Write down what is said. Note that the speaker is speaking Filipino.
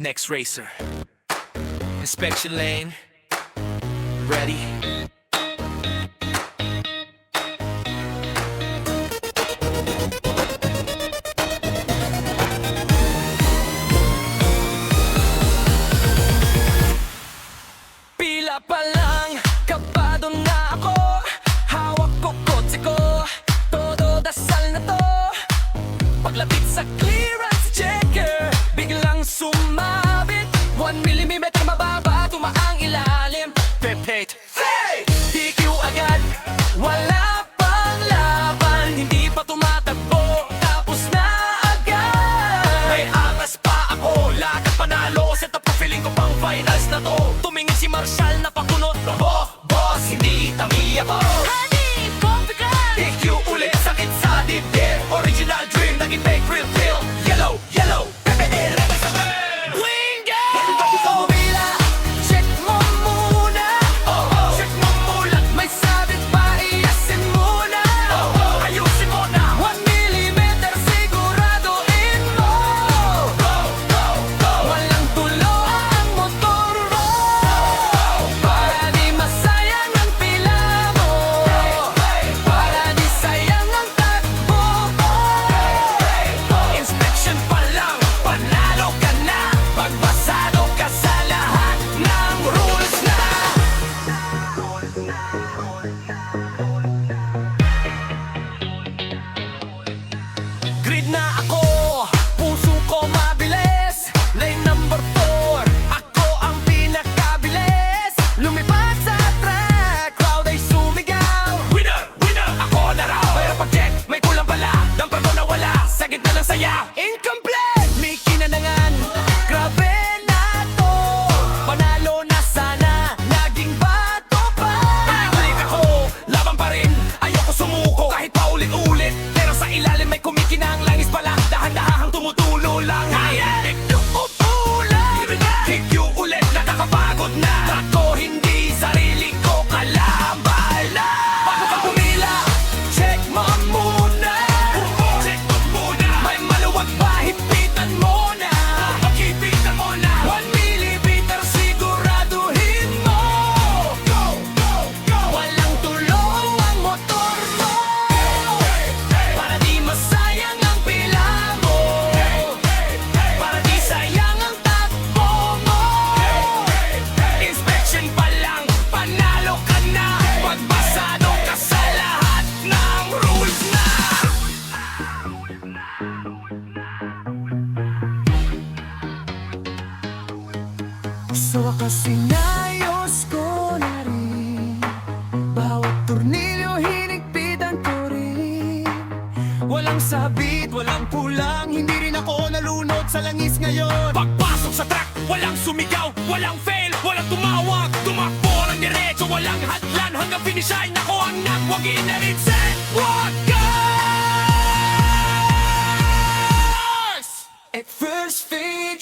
Next racer. Inspection lane. Ready? Pila pa lang, kabado na ako. Hawak ko kotse ko, todo dasal na to. Paglapit sa clearance checker, biglang sumabit. 1mm mababa, tumaang ilalim. Pepet, hey! DQ agad, wala pang laban. Hindi pa tumatakbo, tapos na agad. May angas pa ako, lakad panalo. Set up ko, feeling ko pang finals na to. Tumingin si Marshall na pakunot. Boss, hindi tami ako. Honey, bombi ka! DQ ulit, sakit sa dibdib. Original dream, naging fake real feel. Yellow, yellow, pepe, rebel sa bed. Winga! Kumila, check mo muna. Check mo muna, may sabit pa, iasin muna. Ayusin mo na. 1mm siguraduhin mo. Walang tulo ang motor mo, para di masayang ang pila mo, para di sayang ang takbo mo. Inspection pa lang, panalo ka na. Pagbasado ka sa lahat ng rules na. Grid na ako, puso ko mabilis. Lane number 4, ako ang pinakabilis. Lumipad sa track, crowd ay sumigaw. Winner, winner, ako na raw. Pero pag-check, may kulang pala. Damper ko nawala, sa gitna ng saya. Incomplete, may kinanangan. Grabe na to, panalo na sana, naging bato pa. Balik ako, laban pa rin. Ayoko sumuko, kahit paulit-ulit. Pero sa ilalim may kumikinang langis pala. Dahan-dahang tumutulo lang. DQ ulit, nakakapagod na. Ako hindi sarili ko kalaban na. Bago ka pumila, check mo muna. Check mo muna. May maluwag ba, hipitan mo na. Hipitan mo na. 1mm siguraduhin mo. Go, go, go. Walang tulong ang motor mo, para di masayang ang pila mo, para di sayang ang takbo mo. Inspection pa lang, panalo ka na. Pagbasado ka sa lahat ng rules na. Sa wakas sinayos ko na rin, bawat tornilyo hinigpitan ko rin. Walang sabit, walang pulang, hindi rin ako nalunod sa langis ngayon. Pagpasok sa track, walang sumigaw, walang fail, walang tumawag. Tumakbo ng diretso, walang hadlan, hanggang finish line ako ang nagwagi na rin. Set, walkers! At first fade,